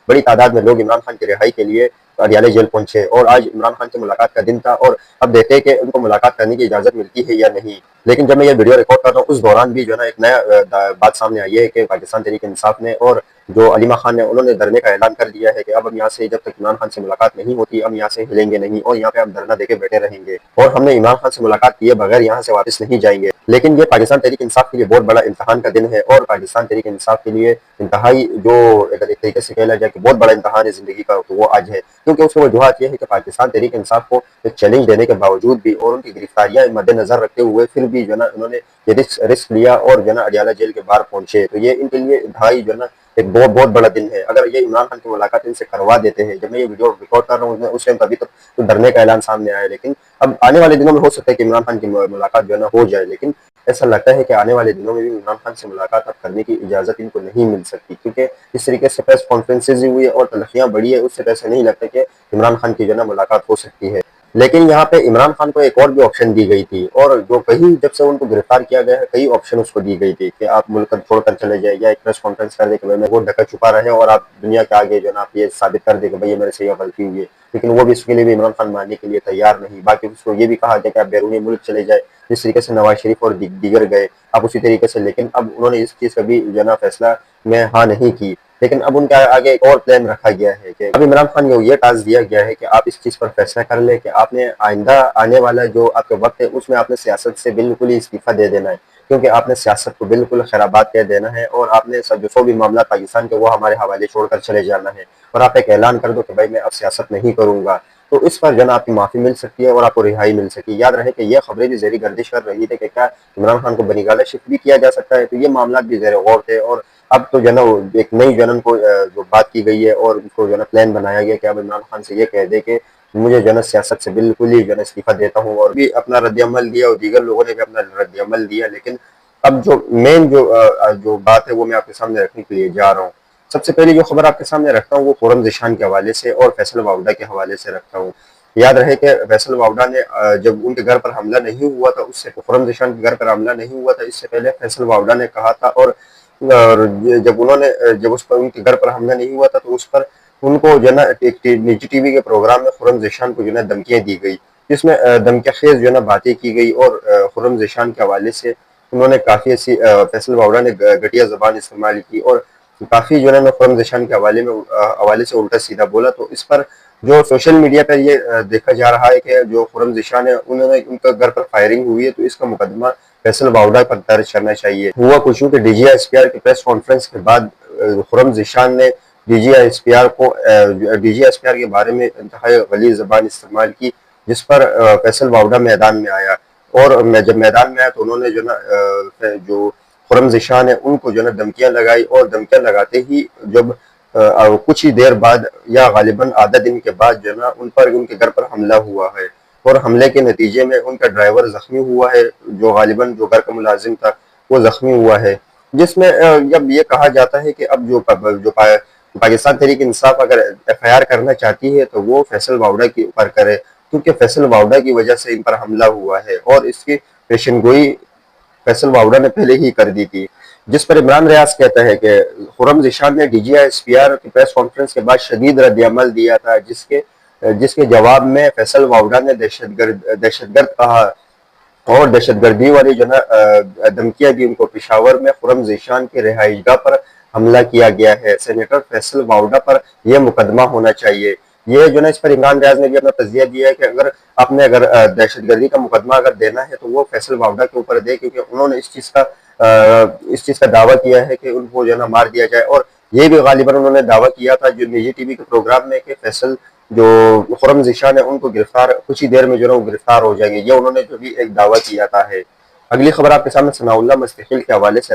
बड़ी तादाद में लोग इमरान खान की रिहाई के लिए अडियाला जेल पहुंचे और आज इमरान खान से मुलाकात का दिन था और अब देखते हैं कि उनको मुलाकात करने की इजाज़त मिलती है या नहीं। लेकिन जब मैं ये वीडियो रिकॉर्ड कर रहा हूँ उस दौरान भी जो है ना एक नया बात सामने आई है कि पाकिस्तान तहरीक इंसाफ ने और जो अलीमा खान ने उन्होंने धरने का ऐलान कर दिया है कि अब हम यहाँ से जब तक इमरान खान से मुलाकात नहीं होती हम यहाँ से हिलेंगे नहीं और यहाँ पे हम धरना देके बैठे रहेंगे और हमने इमरान खान से मुलाकात किए बगैर यहाँ से वापस नहीं जाएंगे। लेकिन ये पाकिस्तान तहरीक इंसाफ के लिए बहुत बड़ा इम्तहान का दिन है और पाकिस्तान तहरीक इंसाफ के लिए इंतहाई जो अगर एक तरीके से कहला जाए कि बहुत बड़ा इम्तहान है जिंदगी का तो वो आज है, क्योंकि उसकी वजूहत यह है कि पाकिस्तान तहरीक इंसाफ को एक चैलेंज देने के बावजूद भी और उनकी गिरफ्तारियां मद्देनजर रखते हुए फिर भी जो है ना उन्होंने ये रिस्क लिया और जो है ना अडियाला जेल के बाहर पहुंचे। तो ये इनके लिए इंतहाई जो है ना एक बहुत बहुत बड़ा दिन है। अगर ये इमरान खान की मुलाकात इनसे करवा देते हैं, जब मैं ये वीडियो रिकॉर्ड कर रहा हूँ उस टाइम तभी तक तो डरने का ऐलान सामने आया, लेकिन अब आने वाले दिनों में हो सकता है कि इमरान खान की मुलाकात जो है ना हो जाए। लेकिन ऐसा लगता है कि आने वाले दिनों में भी इमरान खान से मुलाकात अब करने की इजाज़त इनको नहीं मिल सकती, क्योंकि इस तरीके से प्रेस कॉन्फ्रेंसेज हुई है और तलखियां बढ़ी है, उससे ऐसा नहीं लगता कि इमरान खान की जो है ना मुलाकात हो सकती है। लेकिन यहाँ पे इमरान खान को एक और भी ऑप्शन दी गई थी और जो कहीं जब से उनको गिरफ्तार किया गया है कई ऑप्शन उसको दी गई थी कि आप मुल्क छोड़कर चले जाए या एक प्रेस कॉन्फ्रेंस कर दे कि भाई मैं वो ढका छुपा रहे और आप दुनिया के आगे जो है ना आप ये साबित कर दे कि भाई ये मेरे से यह गलती हुई है। लेकिन वो भी इसके लिए भी इमरान खान मानने के लिए तैयार नहीं। बाकी उसको ये भी कहा गया कि आप बैरूनी मुल्क चले जाए, जिस तरीके से नवाज शरीफ और दीगर गए आप उसी तरीके से। लेकिन अब उन्होंने इस चीज़ का भी जो है ना फैसला में हाँ नहीं की। लेकिन अब उनके आगे एक और प्लान रखा गया है कि अब इमरान खान को ये टास्क दिया गया है कि आप इस चीज़ पर फैसला कर ले कि आपने आइंदा आने वाला जो आपका वक्त है उसमें आपने सियासत से बिल्कुल ही इस्तीफा दे देना है, क्योंकि आपने सियासत को बिल्कुल खैराबाद कह देना है और आपने सब जो भी मामला पाकिस्तान के वो हमारे हवाले छोड़कर चले जाना है और आप एक ऐलान कर दो कि भाई मैं अब सियासत नहीं करूंगा। तो इस पर जन आपकी माफ़ी मिल सकती है और आपको रिहाई मिल सकती है। याद रहे कि यह खबरें भी ज़ेरी गर्दिश कर रही थी कि क्या इमरान खान को बनीगाला शिफ्ट भी किया जा सकता है, तो ये मामला भी ज़ेर गौर थे। और अब तो जो है एक नई जनन को जो बात की गई है और उसको जो है प्लान बनाया गया कि अब इमरान खान से ये कह दे कि मुझे जो है सियासत से बिल्कुल ही जो है इस्तीफा देता हूँ, और भी अपना रद्द-ए-अमल दिया और दीगर लोगों ने भी अपना रद्द-ए-अमल दिया। लेकिन अब जो मेन जो बात है वो मैं आपके सामने रखने के लिए जा रहा हूँ। सबसे पहले जो खबर आपके सामने रखता हूँ वो खुर्रम ज़ीशान के हवाले से और फैसल वावडा के हवाले से रखता हूँ। याद रहे कि फैसल वावडा ने जब उनके घर पर हमला नहीं हुआ था उससे खुर्रम ज़ीशान के घर पर हमला नहीं हुआ था इससे पहले फैसल वावडा ने कहा था और जब उन्होंने जब उस पर उनके घर पर हमला नहीं हुआ था तो उस पर उनको जो है ना एक निजी टीवी के प्रोग्राम में खुर्रम ज़ीशान को जो है धमकियां दी गई, जिसमें धमकिया खेज जो है ना बातें की गई और खुर्रम ज़ीशान के हवाले से उन्होंने काफ़ी ऐसी फैसल वावडा ने घटिया ज़बान इस्तेमाल की और काफ़ी जो है ना खुर्रम ज़ीशान के हवाले से उल्टा सीधा बोला। तो इस पर जो सोशल मीडिया पर ये देखा जा रहा है कि जो खुर्रम ज़ीशान है उन्होंने उनका घर पर फायरिंग हुई है तो इसका मुकदमा फैसल वावडा पर दर्ज करना चाहिए। हुआ कुछ यूं कि डीजीआईएसपीआर की प्रेस कॉन्फ्रेंस के बाद खुर्रम ज़ीशान ने डीजीआईएसपीआर के बारे में इंतहाई गलीज़ ज़बान इस्तेमाल की, जिस पर फैसल वावडा मैदान में आया और जब मैदान में आया तो उन्होंने जो ना जो खुर्रम ज़ीशान है उनको जो है धमकियां लगाई और धमकियां लगाते ही जब कुछ ही देर बाद या गालिबन आधा दिन के बाद जो है ना उन पर उनके घर पर हमला हुआ है और हमले के नतीजे में उनका ड्राइवर जख्मी हुआ है, जो गालिबन जो घर का मुलाजिम था वो जख्मी हुआ है। जिसमें जब ये कहा जाता है कि अब पाकिस्तान तहरीक इंसाफ अगर एफआईआर करना चाहती है तो वो फैसल वावडा के ऊपर करे, क्योंकि फैसल वावडा की वजह से इन पर हमला हुआ है और इसकी पेशनगोई फैसल वावडा ने पहले ही कर दी थी। जिस पर इमरान रियाज कहता है कि खुर्रम ज़ीशान ने डीजीआईएसपीआर की प्रेस कॉन्फ्रेंस के बाद शदीद रद्द-ए-अमल दिया था, जिसके जवाब में फैसल वावडा ने दहशतगर्द कहा और दहशतगर्दी वाली जो है धमकियां दी उनको। पेशावर में खुर्रम ज़ीशान के रिहाइशगाह पर हमला किया गया है, सेनेटर फैसल वावडा पर यह मुकदमा होना चाहिए। ये जो ना इस पर इमरान रियाज ने भी अपना तजिया दिया है कि अगर दहशतगर्दी का मुकदमा अगर देना है तो वो फैसल वावडा के ऊपर दे, क्योंकि उन्होंने इस चीज़ का दावा किया है कि उनको जो है ना मार दिया जाए। और ये भी गालिबन उन्होंने दावा किया था जो निजी टीवी के प्रोग्राम में कि फैसल जो खुर्रम ज़ीशान है उनको गिरफ्तार कुछ ही देर में जो है वो गिरफ्तार हो जाएंगे, ये उन्होंने जो भी एक दावा किया था है। अगली खबर आपके सामने सनाउल्लाह मुस्तकिल के हवाले से